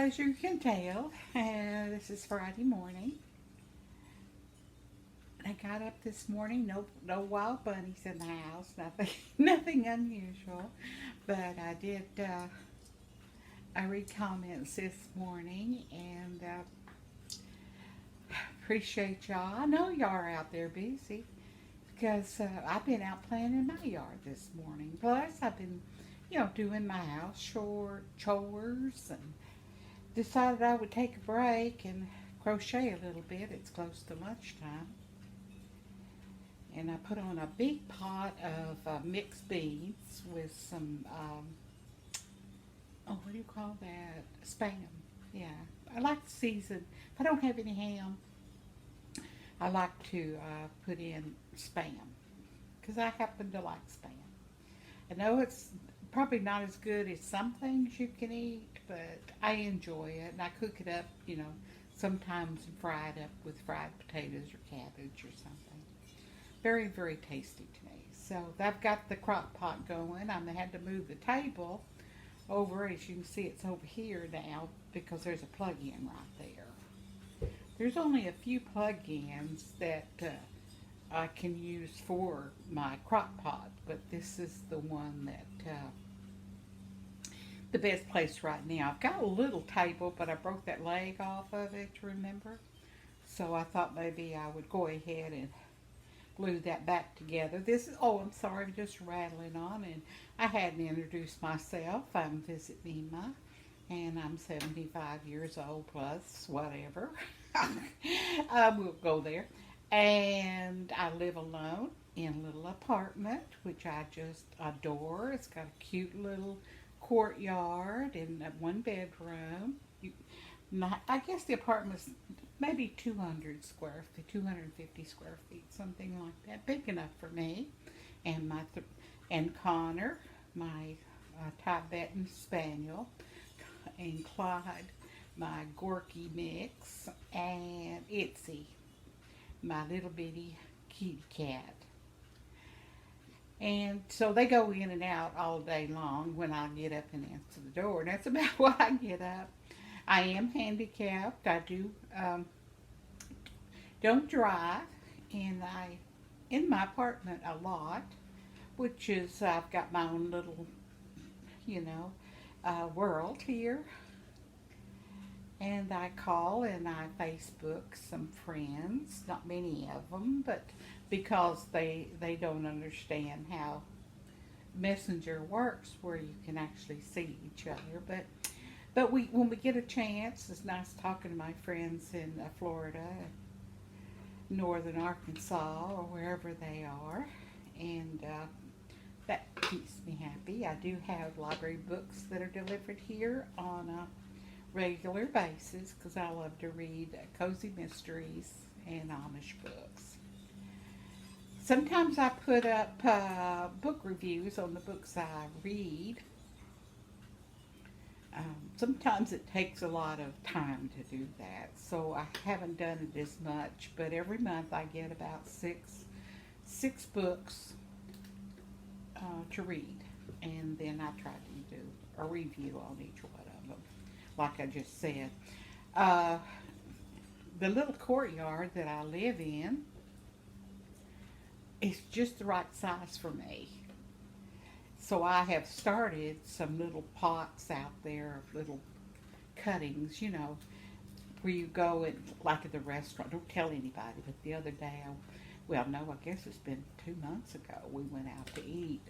as you can tell, this is Friday morning. I got up this morning. No wild bunnies in the house. Nothing, nothing unusual. But I did. I read comments this morning and appreciate y'all. I know y'all are out there busy because I've been out playing in my yard this morning. Plus, I've been, doing my house chores and decided I would take a break and crochet a little bit. It's close to lunchtime. And I put on a big pot of mixed beans with some, what do you call that? Spam. Yeah. I like to season. If I don't have any ham, I like to put in spam because I happen to like spam. I know it's probably not as good as some things you can eat, but I enjoy it. And I cook it up, sometimes fry it up with fried potatoes or cabbage or something. Very, very tasty to me. So I've got the crock pot going. I had to move the table over. As you can see, it's over here now because there's a plug-in right there. There's only a few plug-ins that I can use for my crock pot, but this is the one that the best place right now. I've got a little table, but I broke that leg off of it, remember? So I thought maybe I would go ahead and glue that back together. This is, I'm sorry, I'm just rattling on, and I hadn't introduced myself. I'm Visit Mema, and I'm 75 years old plus whatever. We'll go there. And I live alone in a little apartment, which I just adore. It's got a cute little courtyard and one bedroom. I guess the apartment's maybe 200 square feet, 250 square feet, something like that. Big enough for me and and Connor, my Tibetan Spaniel, and Clyde, my Gorky mix, and Itzy, my little bitty kitty cat. And so they go in and out all day long when I get up and answer the door. And that's about why I get up. I am handicapped. I don't drive, and I in my apartment a lot, which is I've got my own little, world here. And I call and I Facebook some friends, not many of them, but because they don't understand how Messenger works, where you can actually see each other, but when we get a chance, it's nice talking to my friends in Florida, northern Arkansas, or wherever they are, and that keeps me happy. I do have library books that are delivered here on a regular basis because I love to read cozy mysteries and Amish books. Sometimes I put up book reviews on the books I read. Sometimes it takes a lot of time to do that, so I haven't done it as much, but every month I get about six books to read, and then I try to do a review on each one of them, like I just said. Uh, the little courtyard that I live in is just the right size for me. So I have started some little pots out there of little cuttings, where you go and like at the restaurant. Don't tell anybody, but the other day, I guess it's been 2 months ago, we went out to eat.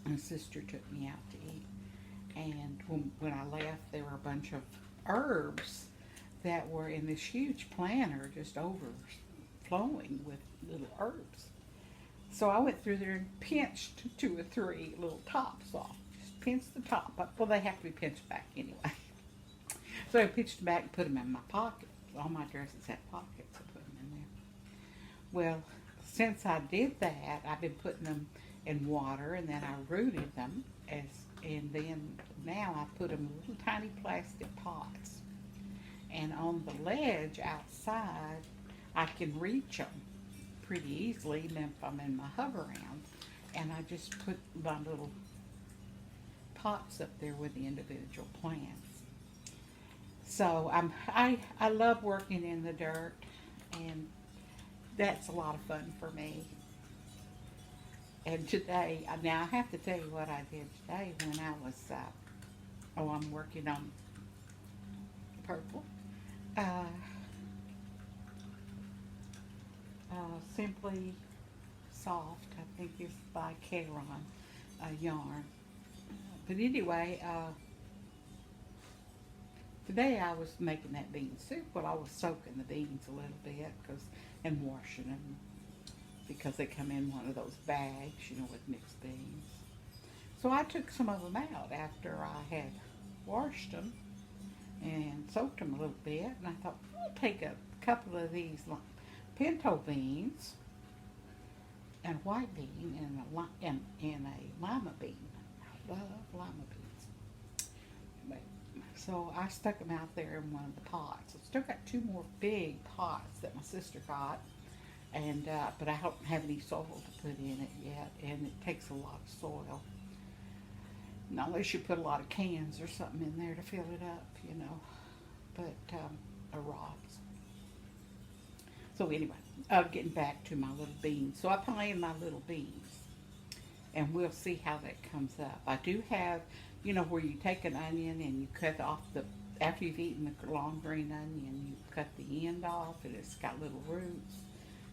My sister took me out to eat. And when I left, there were a bunch of herbs that were in this huge planter just overflowing with little herbs. So I went through there and pinched 2 or 3 little tops off. Just pinched the top up. Well, they have to be pinched back anyway. So I pinched them back and put them in my pocket. All my dresses have pockets. I put them in there. Well, since I did that, I've been putting them in water, and then I rooted them, and then now I put them in little tiny plastic pots. And on the ledge outside, I can reach them pretty easily if I'm in my hover round, and I just put my little pots up there with the individual plants. So I love working in the dirt, and that's a lot of fun for me. And today, now I have to tell you what I did today when I was, oh, I'm working on purple. Uh, Simply Soft, I think is by Caron, yarn. But anyway, today I was making that bean soup. Well, I was soaking the beans a little bit and washing them because they come in one of those bags, with mixed beans. So I took some of them out after I had washed them and soaked them a little bit, and I thought I'll take a couple of these pinto beans and white bean and a lima bean. I love lima beans. So I stuck them out there in one of the pots. I've still got two more big pots that my sister got, and but I don't have any soil to put in it yet, and it takes a lot of soil. Not unless you put a lot of cans or something in there to fill it up, but or rocks. So anyway, getting back to my little beans. So I plan my little beans, and we'll see how that comes up. I do have, where you take an onion and you cut off after you've eaten the long green onion, you cut the end off, and it's got little roots,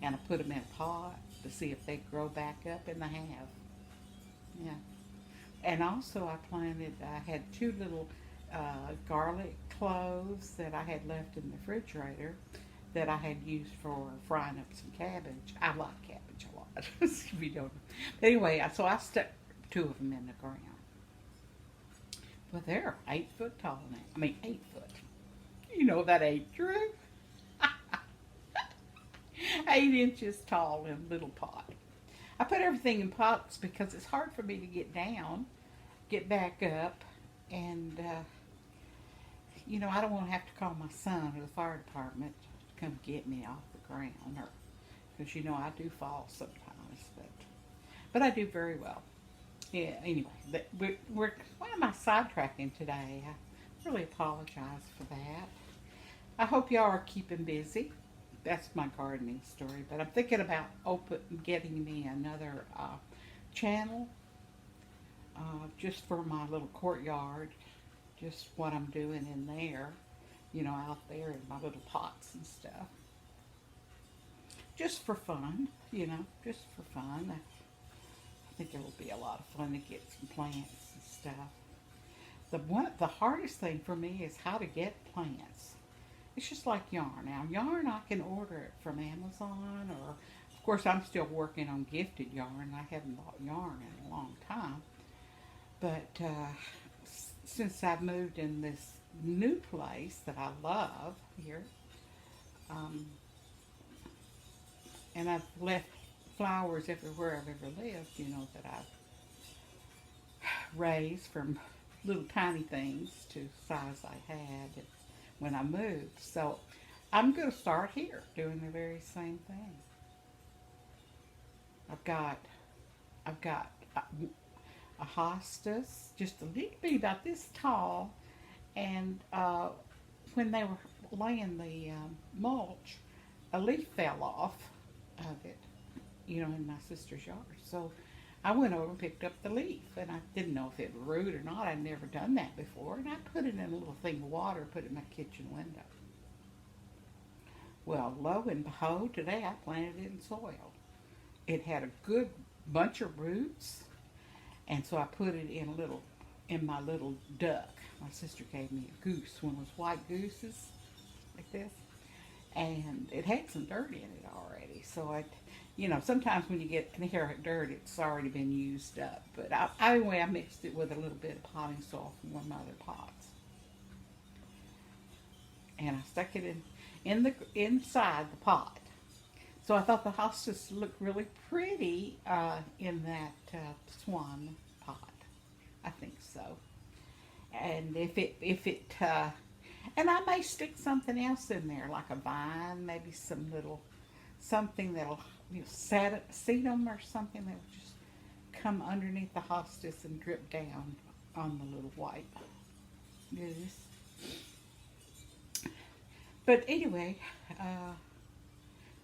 and I put them in a pot to see if they grow back up, and they have. Yeah. And also I had two little garlic cloves that I had left in the refrigerator that I had used for frying up some cabbage. I like cabbage a lot, if you don't know. But anyway, so I stuck two of them in the ground. But they're 8 foot tall now. I mean, 8 foot. You know that ain't true. 8 inches tall in a little pot. I put everything in pots because it's hard for me to get back up, and I don't want to have to call my son or the fire department to come get me off the ground, or because I do fall sometimes, but I do very well. Yeah. Anyway, why am I sidetracking today? I really apologize for that. I hope y'all are keeping busy. That's my gardening story, but I'm thinking about getting me another channel just for my little courtyard, just what I'm doing in there, out there in my little pots and stuff. Just for fun, just for fun. I think it'll be a lot of fun to get some plants and stuff. The hardest thing for me is how to get plants. It's just like yarn. Now, yarn, I can order it from Amazon, or, of course, I'm still working on gifted yarn. I haven't bought yarn in a long time. But since I've moved in this new place that I love here, and I've left flowers everywhere I've ever lived, that I've raised from little tiny things to size I had when I moved. So I'm going to start here doing the very same thing. I've got a hostas, just a little bit about this tall, and when they were laying the mulch, a leaf fell off of it, in my sister's yard. So I went over and picked up the leaf, and I didn't know if it was root or not. I'd never done that before, and I put it in a little thing of water, put it in my kitchen window. Well, lo and behold, today I planted it in soil. It had a good bunch of roots, and so I put it in my little duck. My sister gave me a goose, one of those white gooses like this, and it had some dirt in it already. So sometimes when you get inherent dirt, it's already been used up. But anyway, I mixed it with a little bit of potting soil from one of my other pots, and I stuck it inside the pot. So I thought the hostas looked really pretty in that swan pot. I think so. And and I may stick something else in there, like a vine, maybe something that'll sedum or something that will just come underneath the hostas and drip down on the little white goose. But anyway, uh,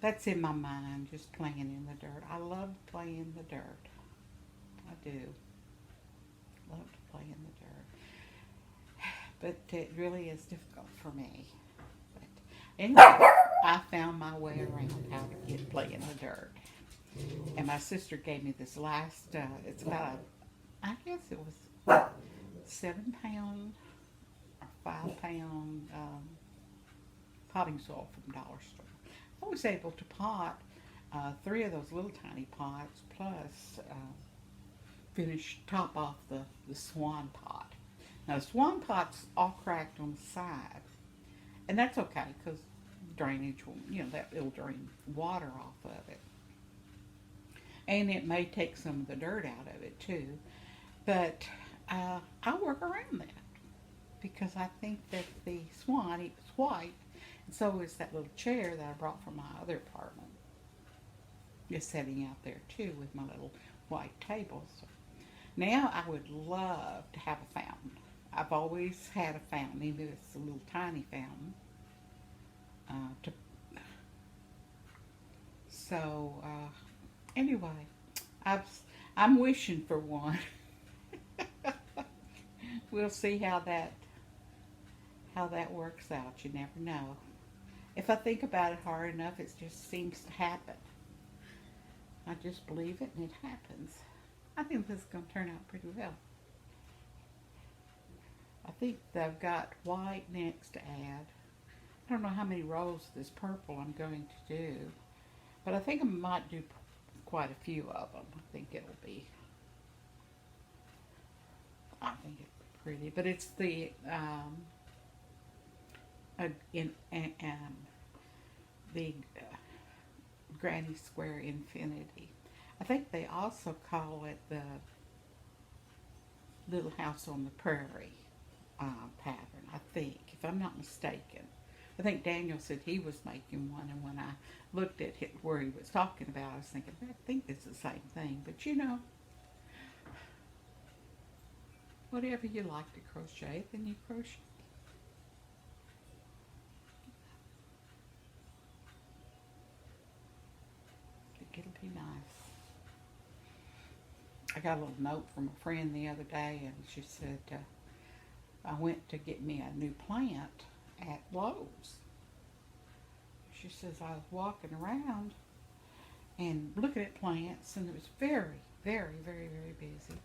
that's in my mind, just playing in the dirt. I love playing in the dirt. I do. Love to play in the dirt. But it really is difficult for me. But anyway, I found my way around how to get play in the dirt. And my sister gave me this last, it's about, I guess it was 7 pound or 5 pound potting soil from Dollar Store. I was able to pot 3 of those little tiny pots plus finish top off the swan pot. Now the swan pot's all cracked on the side, and that's okay because drainage will, that it'll drain water off of it, and it may take some of the dirt out of it too. But I'll work around that because I think that the swan is white, and so is that little chair that I brought from my other apartment. Just sitting out there too with my little white table. So now I would love to have a fountain. I've always had a fountain, even if it's a little tiny fountain. Anyway, I'm wishing for one. We'll see how that works out. You never know. If I think about it hard enough, it just seems to happen. I just believe it and it happens. I think this is going to turn out pretty well. I think they've got white next to add. I don't know how many rows of this purple I'm going to do, but I think I might do quite a few of them. I think it'll be pretty, but it's the the Granny Square Infinity. I think they also call it the Little House on the Prairie pattern, I think, if I'm not mistaken. I think Daniel said he was making one, and when I looked at where he was talking about, I was thinking, I think it's the same thing. But whatever you like to crochet, then you crochet. I think it'll be nice. I got a little note from a friend the other day, and she said, I went to get me a new plant at Lowe's. She says, I was walking around and looking at plants, and it was very, very, very, very busy.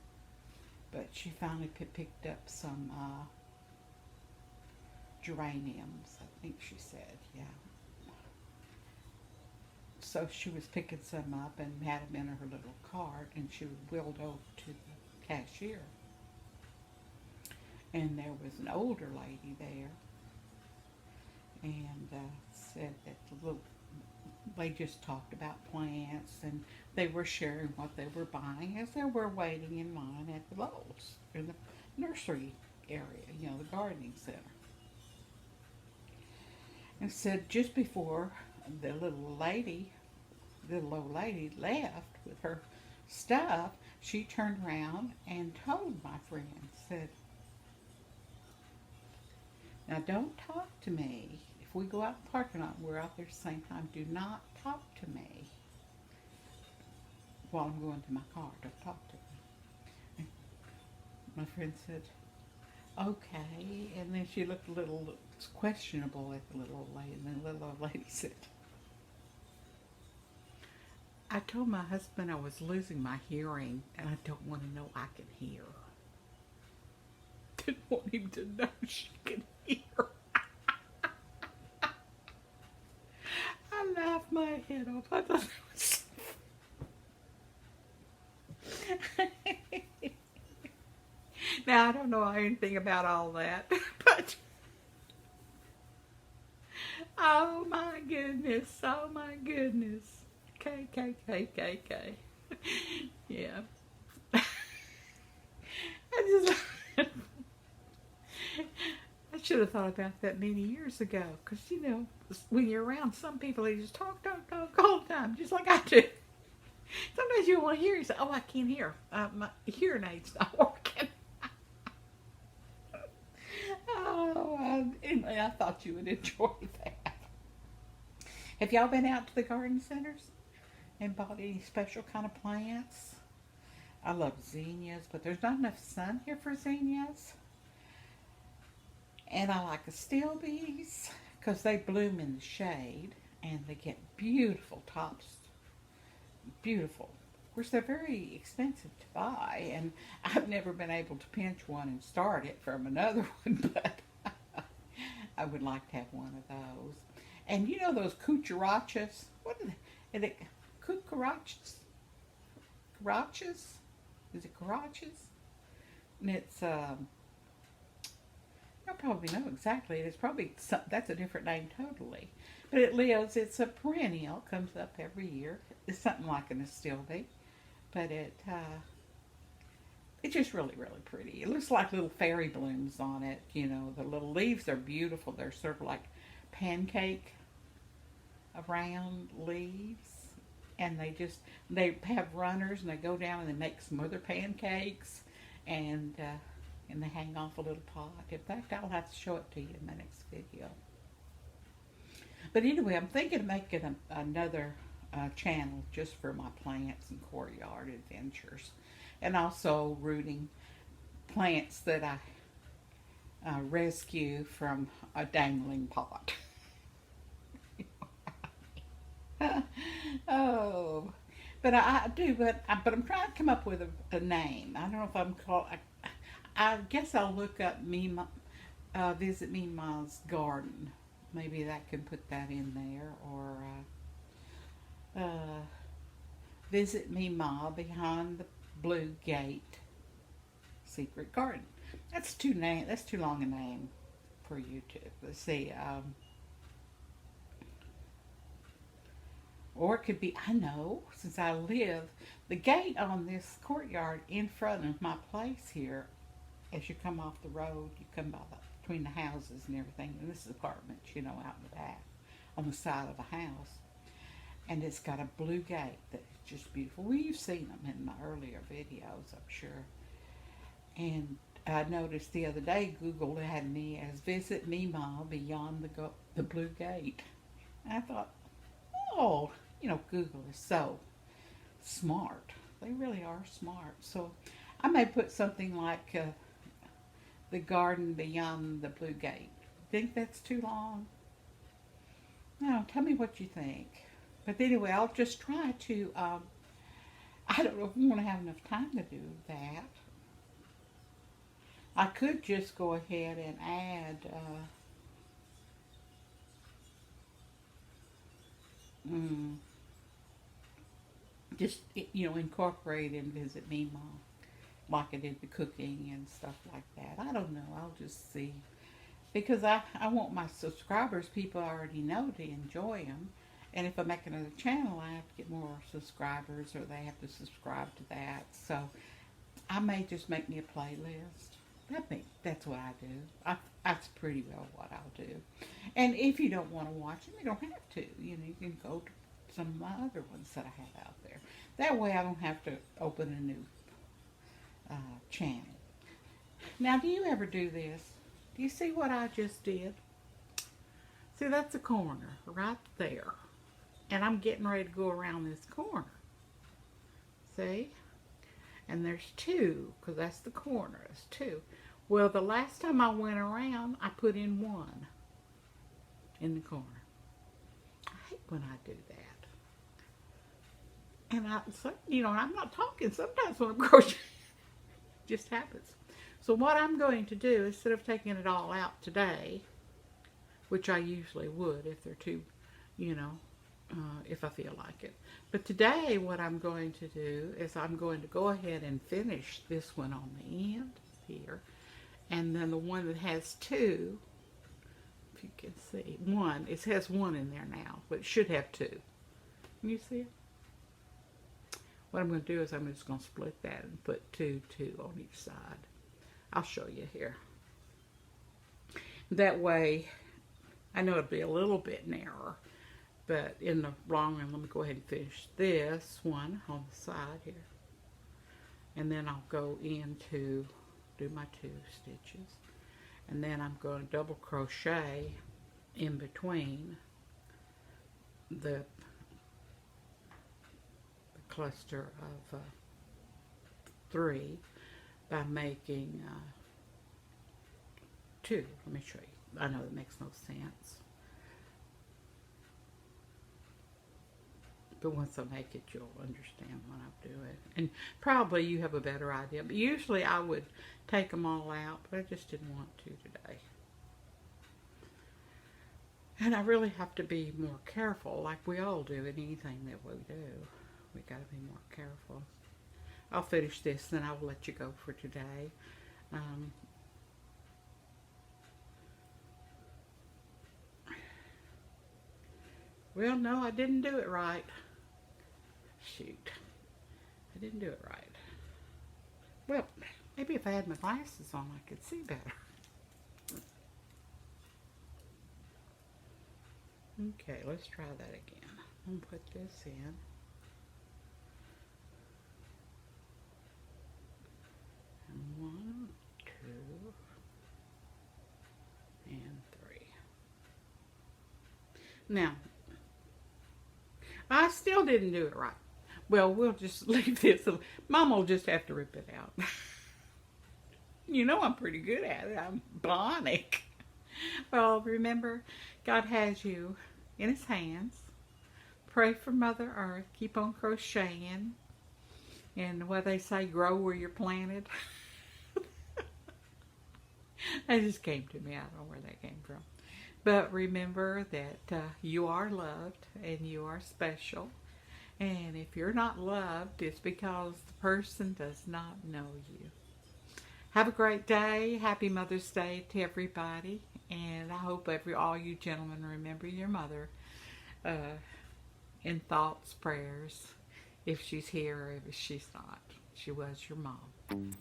But she finally picked up some geraniums, I think she said, yeah. So she was picking some up and had them in her little cart, and she wheeled over to the cashier. And there was an older lady there, and said that they just talked about plants, and they were sharing what they were buying as they were waiting in line at the Lowe's, in the nursery area, the gardening center. And said just before the little old lady left with her stuff, she turned around and told my friend, said, now don't talk to me. If we go out in the parking lot and we're out there at the same time, do not talk to me while I'm going to my car. Don't talk to me. And my friend said, okay. And then she looked a little questionable at the little old lady, and then the little old lady said, I told my husband I was losing my hearing, and I don't want to know I can hear. Didn't want him to know she could hear. I laughed my head off. I thought it was Now, I don't know anything about all that, but oh my goodness, oh my goodness. K. Yeah. I should have thought about that many years ago, because, when you're around some people, they just talk all the time, just like I do. Sometimes you want to hear, you say, oh, I can't hear. My hearing aid's not working. Anyway, I thought you would enjoy that. Have y'all been out to the garden centers and bought any special kind of plants? I love zinnias, but there's not enough sun here for zinnias. And I like astilbes because they bloom in the shade and they get beautiful tops. Beautiful. Of course, they're very expensive to buy, and I've never been able to pinch one and start it from another one, but I would like to have one of those. And you know those cucarachas? What are they? Are they cucarachas? Carachas? Is it carachas? And it's, you'll probably know exactly. It's probably, that's a different name totally. But it lives, it's a perennial, comes up every year. It's something like an astilbe. But it's just really, really pretty. It looks like little fairy blooms on it. You know, the little leaves are beautiful. They're sort of like pancake round leaves. And they have runners and they go down and they make some other pancakes. And they hang off a little pot. In fact, I'll have to show it to you in my next video. But anyway, I'm thinking of making another channel just for my plants and courtyard adventures. And also rooting plants that I rescue from a dangling pot. Oh, but I do, but I'm trying to come up with a name. I don't know if I'm called, I guess I'll look up Mema, Visit Mema's garden. Maybe that can put that in there, or Visit Mema behind the blue gate secret garden. That's too long a name for YouTube. Let's see. Or it could be, I know, since I live, the gate on this courtyard in front of my place here, as you come off the road, you come by between the houses and everything, and this is apartments, you know, out in the back, on the side of a house. And it's got a blue gate that's just beautiful. Well, you've seen them in my earlier videos, I'm sure. And I noticed the other day, Google had me as Visit Mema beyond the blue gate. And I thought, oh, you know, Google is so smart. They really are smart. So I may put something like the garden beyond the blue gate. Think that's too long? No, tell me what you think. But anyway, I'll just try to, I don't know if I'm going to have enough time to do that. I could just go ahead and add, just, you know, incorporate and Visit Mema, like I did the cooking and stuff like that. I don't know. I'll just see. Because I want my subscribers, people I already know, to enjoy them. And if I make another channel, I have to get more subscribers, or they have to subscribe to that. So I may just make me a playlist. That's what I do. That's pretty well what I'll do. And if you don't want to watch them, you don't have to. You know, you can go to some of my other ones that I have out there. That way I don't have to open a new channel. Now, do you ever do this? Do you see what I just did? See, that's a corner right there. And I'm getting ready to go around this corner. See? And there's two, because that's the corner. There's two. Well, the last time I went around, I put in one in the corner. I hate when I do that. And you know, I'm not talking. Sometimes when I'm crocheting, it just happens. So what I'm going to do, instead of taking it all out today, which I usually would if they're too, you know, if I feel like it. But today what I'm going to do is I'm going to go ahead and finish this one on the end here. And then the one that has two, if you can see, it has one in there now, but it should have two. Can you see it? What I'm going to do is I'm just going to split that and put two on each side. I'll show you here. That way, I know it'll be a little bit narrower, but in the long run, let me go ahead and finish this one on the side here. And then I'll go into, do my 2 stitches. And then I'm going to double crochet in between the cluster of 3 by making 2. Let me show you. I know that makes no sense, but once I make it, you'll understand what I'm doing. And probably you have a better idea. But usually I would take them all out, but I just didn't want to today. And I really have to be more careful, like we all do in anything that we do. We got to be more careful. I'll finish this, then I'll let you go for today. Well, no, I didn't do it right. Shoot. I didn't do it right. Well, maybe if I had my glasses on, I could see better. Okay, let's try that again. I'm going to put this in. And 1, 2, and 3. Now, I still didn't do it right. Well, we'll just leave this. Mom will just have to rip it out. You know I'm pretty good at it. I'm bionic. Well, remember, God has you in His hands. Pray for Mother Earth. Keep on crocheting. And what they say, grow where you're planted. That just came to me. I don't know where that came from. But remember that you are loved and you are special. And if you're not loved, it's because the person does not know you. Have a great day. Happy Mother's Day to everybody. And I hope all you gentlemen remember your mother in thoughts, prayers, if she's here or if she's not. She was your mom.